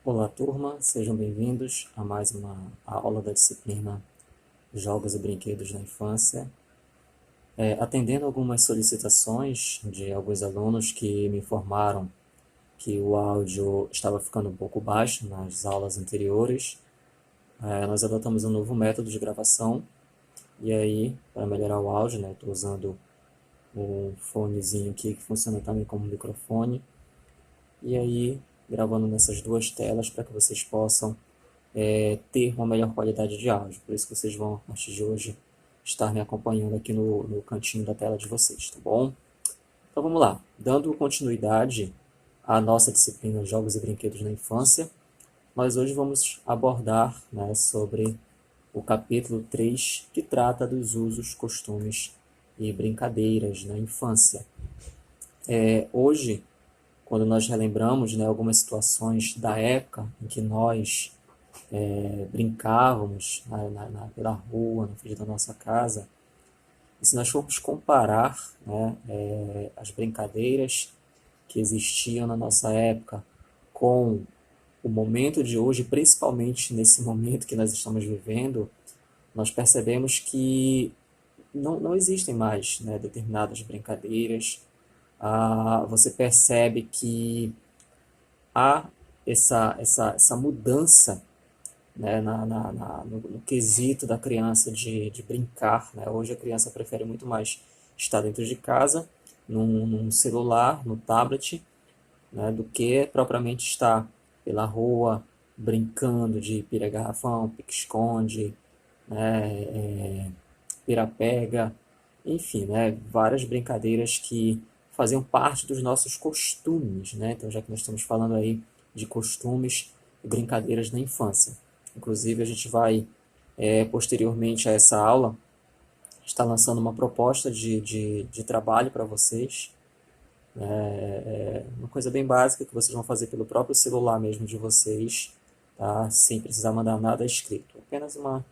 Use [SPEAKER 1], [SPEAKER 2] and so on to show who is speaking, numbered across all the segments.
[SPEAKER 1] Olá, turma, sejam bem-vindos a mais uma aula da disciplina Jogos e Brinquedos na Infância. Atendendo algumas solicitações de alguns alunos que me informaram que o áudio estava ficando um pouco baixo nas aulas anteriores, nós adotamos um novo método de gravação. E aí, para melhorar o áudio, né, estou usando um fonezinho aqui que funciona também como microfone. E aí, gravando nessas duas telas para que vocês possam ter uma melhor qualidade de áudio. Por isso que vocês vão, a partir de hoje, estar me acompanhando aqui no cantinho da tela de vocês, tá bom? Então vamos lá. Dando continuidade à nossa disciplina Jogos e Brinquedos na Infância, nós hoje vamos abordar, né, sobre o capítulo 3, que trata dos usos, costumes e brincadeiras na infância. Hoje, quando nós relembramos, né, algumas situações da época em que nós brincávamos pela rua, na frente da nossa casa, e se nós formos comparar, né, as brincadeiras que existiam na nossa época com o momento de hoje, principalmente nesse momento que nós estamos vivendo, nós percebemos que não existem mais, né, determinadas brincadeiras. Você percebe que há essa mudança, né, no quesito da criança de brincar, né? Hoje a criança prefere muito mais estar dentro de casa, num celular, no tablet, né, do que propriamente estar pela rua brincando de pira-garrafão, pique-esconde, né, pira-pega, enfim, né, várias brincadeiras que faziam parte dos nossos costumes, né? Então, já que nós estamos falando aí de costumes e brincadeiras na infância. Inclusive, a gente vai, posteriormente a essa aula, estar lançando uma proposta de trabalho para vocês, uma coisa bem básica que vocês vão fazer pelo próprio celular mesmo de vocês, tá? Sem precisar mandar nada escrito. Apenas uma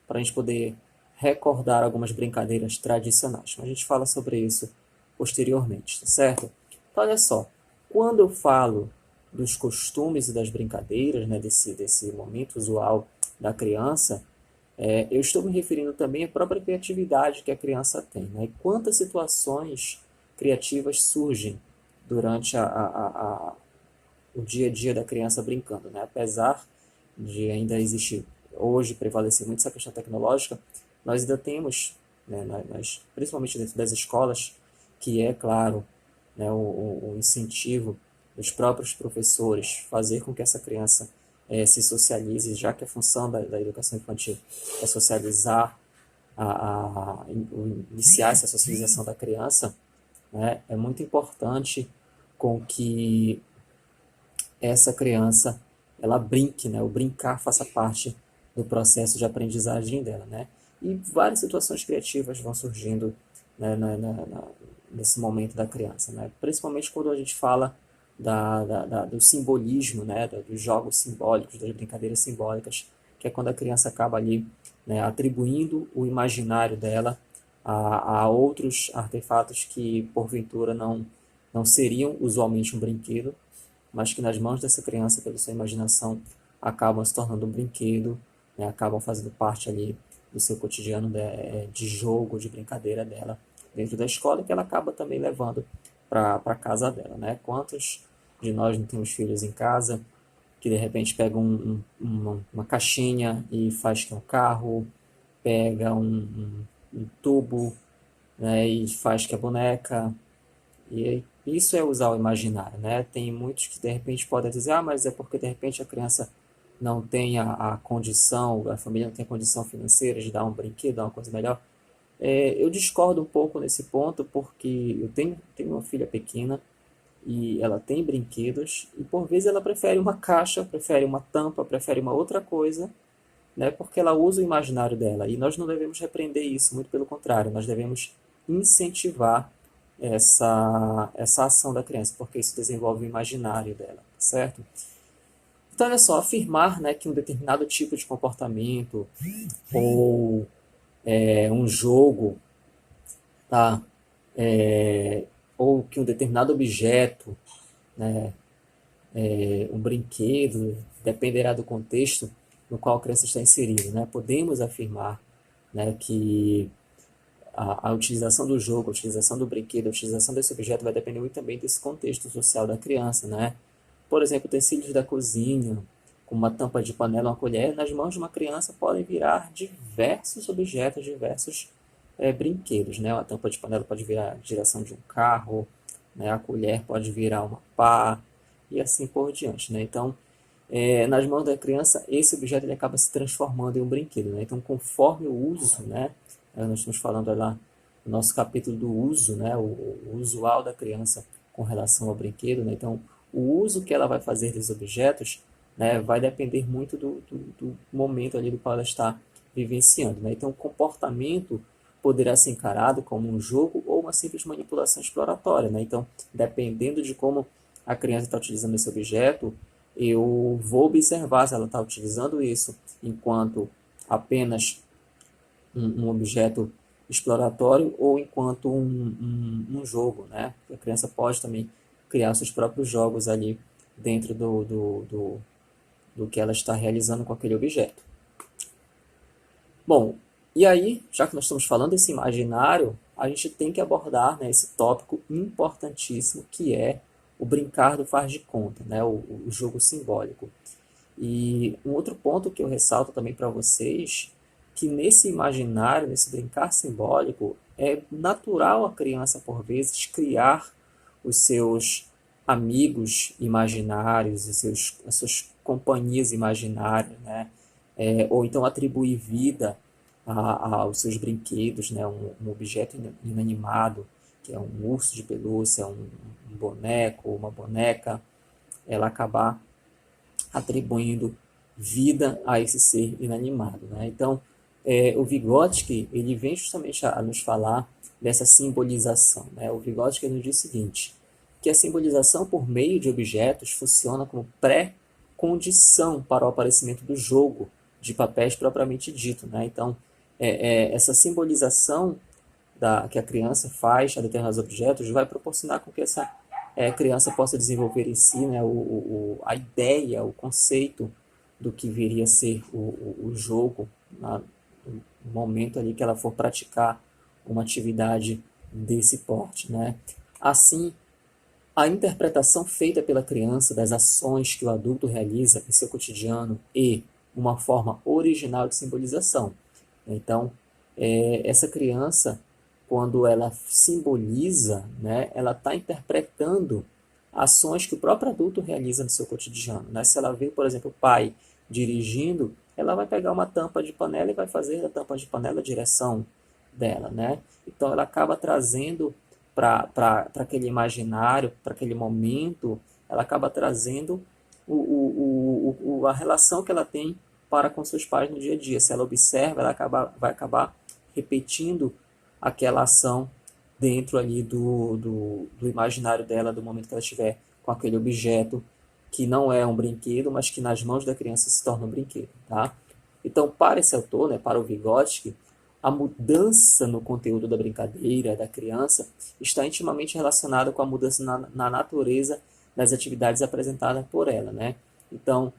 [SPEAKER 1] para a gente poder recordar algumas brincadeiras tradicionais. Mas a gente fala sobre isso posteriormente, tá certo? Então, olha só, quando eu falo dos costumes e das brincadeiras, né, desse momento usual da criança, eu estou me referindo também à própria criatividade que a criança tem, né? E quantas situações criativas surgem durante o dia a dia da criança brincando, né? Apesar de ainda existir hoje prevalecer muito essa questão tecnológica, nós ainda temos, né, principalmente dentro das escolas, que é, claro, né, o incentivo dos próprios professores fazer com que essa criança se socialize, já que a função da educação infantil é socializar, iniciar essa socialização da criança, né, é muito importante com que essa criança ela brinque, né? O brincar faça parte do processo de aprendizagem dela, né? E várias situações criativas vão surgindo, né, nesse momento da criança, né? Principalmente quando a gente fala do simbolismo, né? Dos jogos simbólicos, das brincadeiras simbólicas, que é quando a criança acaba ali, né, atribuindo o imaginário dela a outros artefatos que porventura não seriam usualmente um brinquedo, mas que nas mãos dessa criança, pela sua imaginação, acabam se tornando um brinquedo, né? Acabam fazendo parte ali do seu cotidiano de jogo, de brincadeira dela dentro da escola, que ela acaba também levando para casa dela, né? Quantos de nós não temos filhos em casa que de repente pega uma caixinha e faz que é um carro, pega um tubo, né, e faz que é boneca, e isso é usar o imaginário, né? Tem muitos que de repente podem dizer, ah, mas é porque de repente a criança não tem a condição, a família não tem condição financeira de dar um brinquedo, dar uma coisa melhor. Eu discordo um pouco nesse ponto, porque eu tenho uma filha pequena e ela tem brinquedos e por vezes ela prefere uma caixa, prefere uma tampa, prefere uma outra coisa, né? Porque ela usa o imaginário dela e nós não devemos repreender isso, muito pelo contrário, nós devemos incentivar essa ação da criança, porque isso desenvolve o imaginário dela, certo? Então, olha só, afirmar, né, que um determinado tipo de comportamento ou um jogo, tá, ou que um determinado objeto, né, um brinquedo, dependerá do contexto no qual a criança está inserida, né? Podemos afirmar, né, que a utilização do jogo, a utilização do brinquedo, a utilização desse objeto vai depender muito também desse contexto social da criança, né? Por exemplo, utensílios da cozinha, como uma tampa de panela, uma colher, nas mãos de uma criança podem virar diversos objetos, diversos brinquedos, né? Uma tampa de panela pode virar a direção de um carro, né? A colher pode virar uma pá, e assim por diante, né? Então, nas mãos da criança, esse objeto ele acaba se transformando em um brinquedo, né? Então, conforme o uso, né? Nós estamos falando lá no nosso capítulo do uso, né? O usual da criança com relação ao brinquedo, né? Então, o uso que ela vai fazer dos objetos, né? Vai depender muito do momento ali do qual ela está vivenciando, né? Então, o comportamento poderá ser encarado como um jogo ou uma simples manipulação exploratória, né? Então, dependendo de como a criança está utilizando esse objeto, eu vou observar se ela está utilizando isso enquanto apenas um objeto exploratório ou enquanto um jogo, né? A criança pode também criar seus próprios jogos ali dentro do que ela está realizando com aquele objeto. Bom, e aí, já que nós estamos falando desse imaginário, a gente tem que abordar, né, esse tópico importantíssimo que é o brincar do faz de conta, né, o jogo simbólico. E um outro ponto que eu ressalto também para vocês, que nesse imaginário, nesse brincar simbólico, é natural a criança, por vezes, criar os seus amigos imaginários, as suas companhias imaginárias, né? Ou então atribuir vida aos seus brinquedos, né? Um objeto inanimado, que é um urso de pelúcia, um boneco, uma boneca, ela acabar atribuindo vida a esse ser inanimado, né? Então, o Vygotsky, ele vem justamente a nos falar dessa simbolização, né? O Vygotsky nos diz o seguinte, que a simbolização por meio de objetos funciona como pré-condição para o aparecimento do jogo de papéis propriamente dito, né? Então, essa simbolização que a criança faz a determinados objetos vai proporcionar com que essa criança possa desenvolver em si, né, a ideia, o conceito do que viria a ser o jogo no momento ali que ela for praticar uma atividade desse porte, né? Assim, a interpretação feita pela criança das ações que o adulto realiza em seu cotidiano e uma forma original de simbolização. Então, essa criança, quando ela simboliza, né, ela está interpretando ações que o próprio adulto realiza no seu cotidiano, né? Se ela vê, por exemplo, o pai dirigindo, ela vai pegar uma tampa de panela e vai fazer da tampa de panela a direção dela, né? Então, ela acaba trazendo para aquele imaginário, para aquele momento, ela acaba trazendo a relação que ela tem para com seus pais no dia a dia. Se ela observa, vai acabar repetindo aquela ação dentro ali do imaginário dela, do momento que ela estiver com aquele objeto que não é um brinquedo, mas que nas mãos da criança se torna um brinquedo, tá? Então, para esse autor, né, para o Vygotsky, a mudança no conteúdo da brincadeira da criança está intimamente relacionada com a mudança na natureza das atividades apresentadas por ela, né? Então,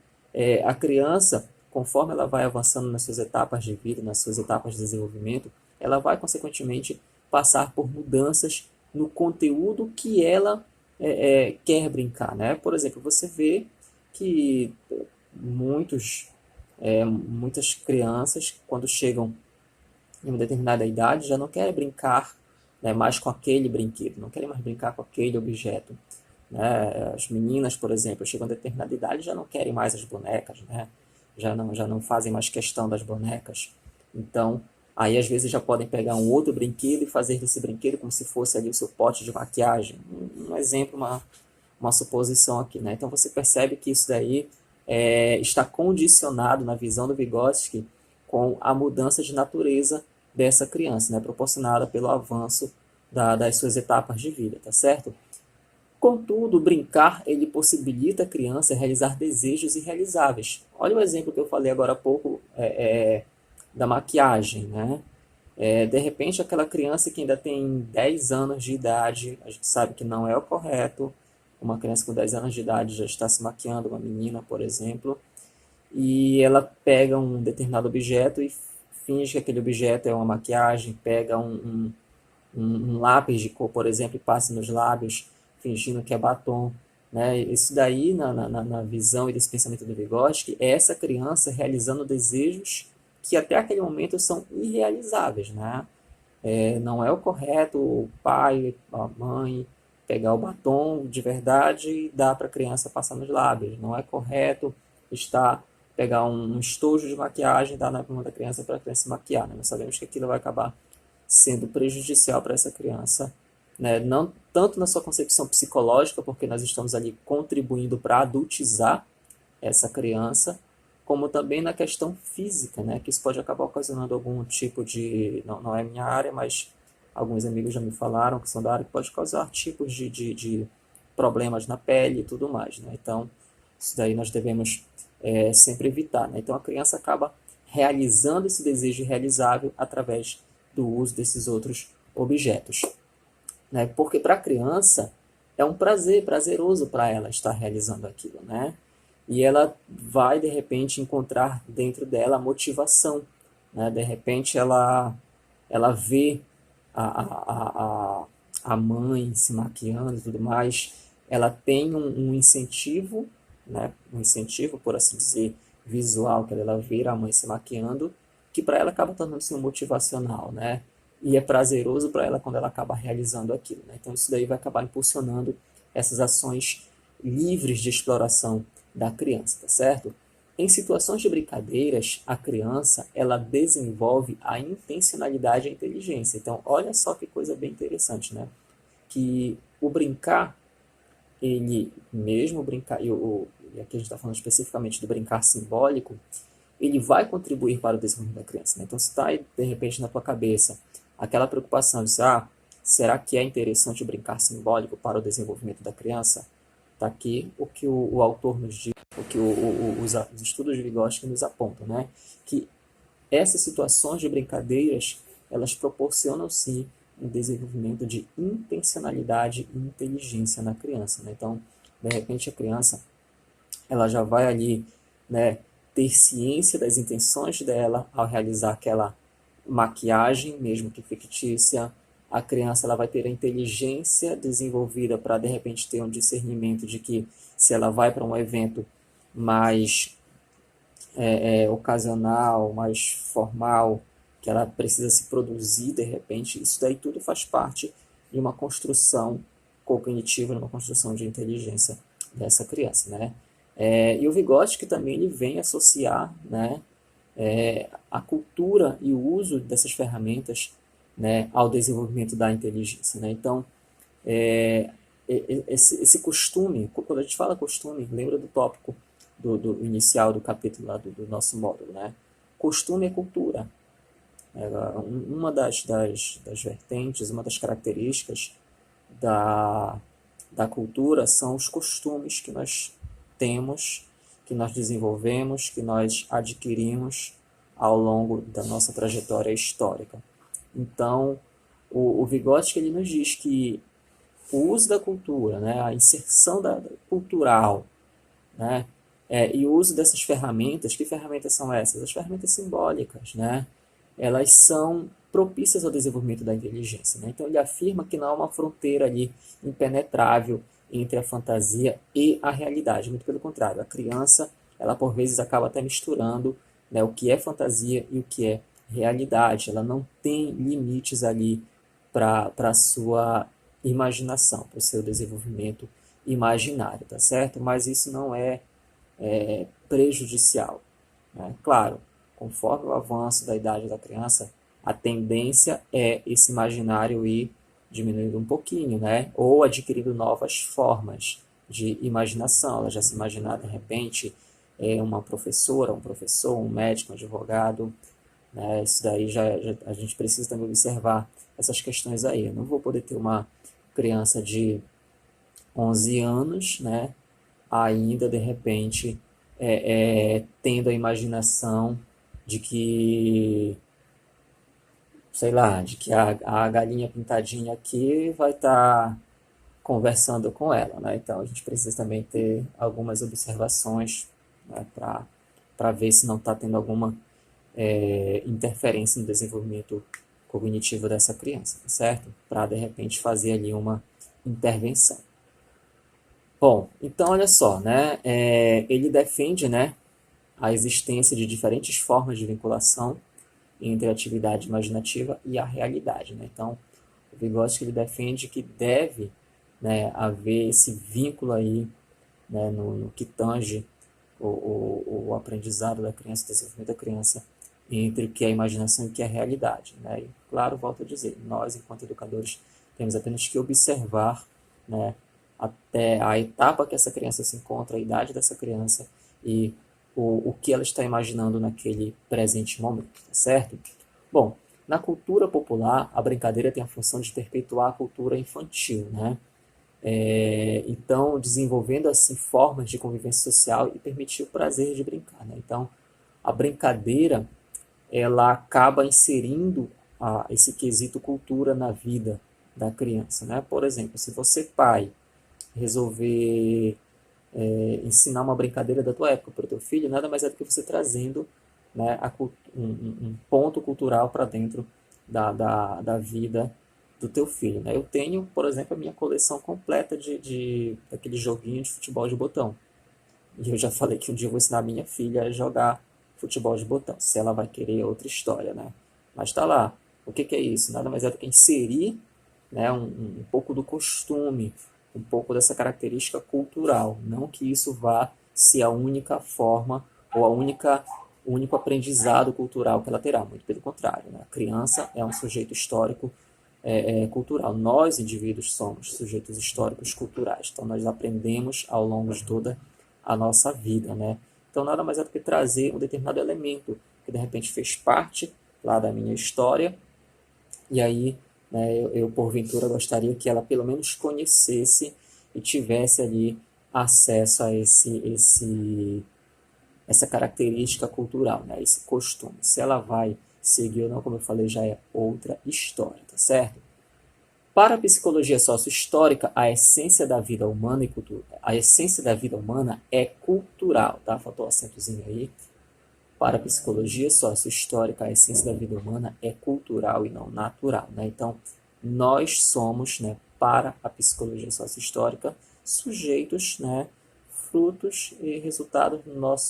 [SPEAKER 1] a criança, conforme ela vai avançando nas suas etapas de vida, nas suas etapas de desenvolvimento, ela vai, consequentemente, passar por mudanças no conteúdo que ela quer brincar, né? Por exemplo, você vê que muitas crianças, quando chegam em uma determinada idade, já não querem brincar, né, mais com aquele brinquedo, não querem mais brincar com aquele objeto, né? As meninas, por exemplo, chegam a determinada idade e já não querem mais as bonecas, né? Já não fazem mais questão das bonecas. Então, aí às vezes já podem pegar um outro brinquedo e fazer desse brinquedo como se fosse ali o seu pote de maquiagem. Um exemplo, uma suposição aqui, né? Então você percebe que isso daí está condicionado na visão do Vygotsky com a mudança de natureza dessa criança, né? Proporcionada pelo avanço das suas etapas de vida, tá certo? Contudo, brincar ele possibilita a criança realizar desejos irrealizáveis. Olha o exemplo que eu falei agora há pouco da maquiagem, né? De repente, aquela criança que ainda tem 10 anos de idade, a gente sabe que não é o correto, uma criança com 10 anos de idade já está se maquiando, uma menina, por exemplo, e ela pega um determinado objeto e finge que aquele objeto é uma maquiagem, pega um lápis de cor, por exemplo, e passa nos lábios, fingindo que é batom. Né? Isso daí, na visão e desse pensamento do Vygotsky, é essa criança realizando desejos que até aquele momento são irrealizáveis. Né? Não é o correto o pai, a mãe, pegar o batom de verdade e dar para a criança passar nos lábios. Não é correto pegar um estojo de maquiagem e dar na mão da criança para a criança se maquiar. Né? Nós sabemos que aquilo vai acabar sendo prejudicial para essa criança, né? Não tanto na sua concepção psicológica, porque nós estamos ali contribuindo para adultizar essa criança, como também na questão física, né? Que isso pode acabar ocasionando algum tipo de, não é minha área, mas alguns amigos já me falaram que são da área, que pode causar tipos de problemas na pele e tudo mais, né? Então, isso daí nós devemos sempre evitar, né? Então, a criança acaba realizando esse desejo irrealizável através do uso desses outros objetos. Né? Porque para a criança é um prazeroso para ela estar realizando aquilo. Né? E ela vai, de repente, encontrar dentro dela motivação. Né? De repente, ela vê a mãe se maquiando e tudo mais, ela tem um incentivo, né? Um incentivo, por assim dizer, visual, que ela vê a mãe se maquiando, que para ela acaba tornando-se um motivacional, né? E é prazeroso para ela quando ela acaba realizando aquilo, né? Então isso daí vai acabar impulsionando essas ações livres de exploração da criança, tá certo? Em situações de brincadeiras, a criança ela desenvolve a intencionalidade e a inteligência. Então, olha só que coisa bem interessante, né? Que o brincar, ele mesmo brincar, e aqui a gente está falando especificamente do brincar simbólico, ele vai contribuir para o desenvolvimento da criança. Né? Então, se está aí, de repente, na tua cabeça aquela preocupação de, será que é interessante o brincar simbólico para o desenvolvimento da criança? Está aqui o que o autor nos diz, o que os estudos de Vygotsky nos apontam, né? Que essas situações de brincadeiras, elas proporcionam, sim, um desenvolvimento de intencionalidade e inteligência na criança. Né? Então, de repente, a criança ela já vai ali, né, ter ciência das intenções dela ao realizar aquela maquiagem, mesmo que fictícia. A criança ela vai ter a inteligência desenvolvida para, de repente, ter um discernimento de que se ela vai para um evento mais ocasional, mais formal, que ela precisa se produzir, de repente, isso daí tudo faz parte de uma construção cognitiva, de uma construção de inteligência dessa criança, né? E o Vygotsky também ele vem associar, né, a cultura e o uso dessas ferramentas, né, ao desenvolvimento da inteligência. Né? Então, esse costume, quando a gente fala costume, lembra do tópico do inicial do capítulo lá do nosso módulo. Né? Costume é cultura. Uma das vertentes, uma das características da cultura são os costumes que nós temos, que nós desenvolvemos, que nós adquirimos ao longo da nossa trajetória histórica. Então, o Vygotsky ele nos diz que o uso da cultura, né, a inserção cultural, né, e o uso dessas ferramentas, que ferramentas são essas? As ferramentas simbólicas, né, elas são propícias ao desenvolvimento da inteligência. Né? Então, ele afirma que não há uma fronteira ali impenetrável entre a fantasia e a realidade. Muito pelo contrário, a criança, ela por vezes acaba até misturando, né, o que é fantasia e o que é realidade. Ela não tem limites ali para a sua imaginação, para o seu desenvolvimento imaginário, tá certo? Mas isso não é prejudicial. Né? Claro, conforme o avanço da idade da criança, a tendência é esse imaginário ir diminuindo um pouquinho, né? Ou adquirindo novas formas de imaginação. Ela já se imaginar, de repente, uma professora, um professor, um médico, um advogado. Né? Isso daí a gente precisa também observar essas questões aí. Eu não vou poder ter uma criança de 11 anos, né? Ainda, de repente, tendo a imaginação de que, sei lá, de que a galinha pintadinha aqui vai estar conversando com ela, né? Então a gente precisa também ter algumas observações, né, para ver se não está tendo alguma interferência no desenvolvimento cognitivo dessa criança, tá certo? Para de repente fazer ali uma intervenção. Bom, então olha só, né? Ele defende, né, a existência de diferentes formas de vinculação entre a atividade imaginativa e a realidade, né? Então, o Vygotsky ele defende que deve, né, haver esse vínculo aí, né, no que tange o aprendizado da criança, o desenvolvimento da criança, entre o que é a imaginação e o que é a realidade, né? E, claro, volto a dizer, nós, enquanto educadores, temos apenas que observar, né, até a etapa que essa criança se encontra, a idade dessa criança e o que ela está imaginando naquele presente momento, tá certo? Bom, na cultura popular, a brincadeira tem a função de perpetuar a cultura infantil, né? Então, desenvolvendo assim formas de convivência social e permitir o prazer de brincar, né? Então, a brincadeira ela acaba inserindo esse quesito cultura na vida da criança, né? Por exemplo, se você pai resolver ensinar uma brincadeira da tua época para o teu filho, nada mais é do que você trazendo, né, um ponto cultural para dentro da vida do teu filho, né? Eu tenho, por exemplo, a minha coleção completa daquele joguinho de futebol de botão. E eu já falei que um dia eu vou ensinar a minha filha a jogar futebol de botão. Se ela vai querer, é outra história, né? Mas tá lá. O que é isso? Nada mais é do que inserir, né, um pouco do costume, um pouco dessa característica cultural. Não que isso vá ser a única forma ou o único aprendizado cultural que ela terá. Muito pelo contrário, né? A criança é um sujeito histórico cultural. Nós, indivíduos, somos sujeitos históricos culturais. Então, nós aprendemos ao longo de toda a nossa vida, né? Então, nada mais é do que trazer um determinado elemento que, de repente, fez parte lá da minha história. E aí, né, eu, porventura, gostaria que ela, pelo menos, conhecesse e tivesse ali acesso a essa característica cultural, né, esse costume. Se ela vai seguir ou não, como eu falei, já é outra história, tá certo? Para a psicologia sócio-histórica, a essência da vida humana a essência da vida humana é cultural, tá? Faltou um acentozinho aí. Para a psicologia sócio-histórica, a essência da vida humana é cultural e não natural, né? Então, nós somos, né, para a psicologia sócio-histórica, sujeitos, né, frutos e resultados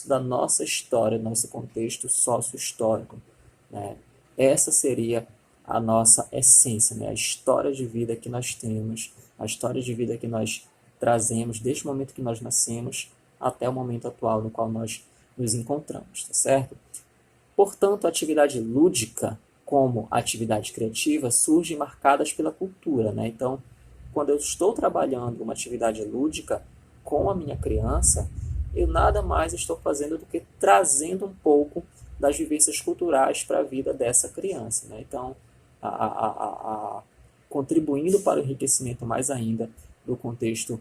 [SPEAKER 1] da nossa história, nosso contexto sócio-histórico, né? Essa seria a nossa essência, né? A história de vida que nós temos, a história de vida que nós trazemos desde o momento que nós nascemos até o momento atual no qual nós nos encontramos, tá certo? Portanto, a atividade lúdica, como a atividade criativa, surgem marcadas pela cultura, né? Então, quando eu estou trabalhando uma atividade lúdica com a minha criança, eu nada mais estou fazendo do que trazendo um pouco das vivências culturais para a vida dessa criança, né? Então, contribuindo para o enriquecimento mais ainda do contexto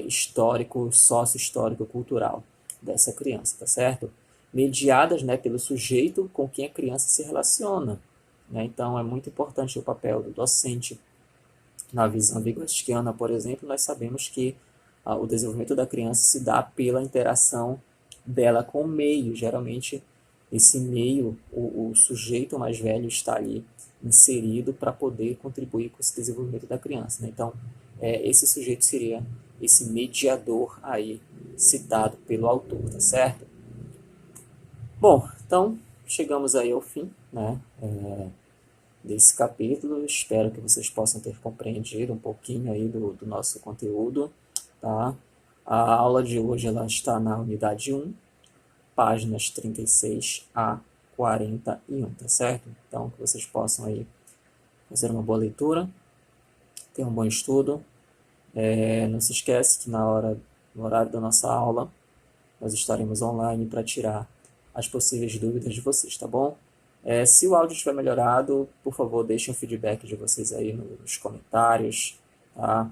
[SPEAKER 1] histórico, sócio-histórico, cultural dessa criança, tá certo? Mediadas, né, pelo sujeito com quem a criança se relaciona, né? Então, é muito importante o papel do docente. Na visão vygotskiana, por exemplo, nós sabemos que o desenvolvimento da criança se dá pela interação dela com o meio. Geralmente, esse meio, o sujeito mais velho está ali inserido para poder contribuir com esse desenvolvimento da criança, né? Então, esse sujeito seria esse mediador aí citado pelo autor, tá certo? Bom, então chegamos aí ao fim, né, desse capítulo. Espero que vocês possam ter compreendido um pouquinho aí do nosso conteúdo, tá? A aula de hoje ela está na unidade 1, páginas 36 a 41, tá certo? Então, que vocês possam aí fazer uma boa leitura, ter um bom estudo. Não se esquece que no horário da nossa aula, nós estaremos online para tirar as possíveis dúvidas de vocês, tá bom? Se o áudio estiver melhorado, por favor, deixem o feedback de vocês aí nos comentários, tá?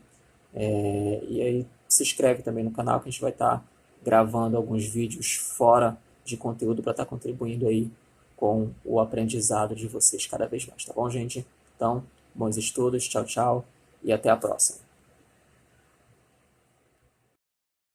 [SPEAKER 1] E aí se inscreve também no canal que a gente vai estar gravando alguns vídeos fora de conteúdo para estar contribuindo aí com o aprendizado de vocês cada vez mais, tá bom, gente? Então, bons estudos, tchau, tchau e até a próxima.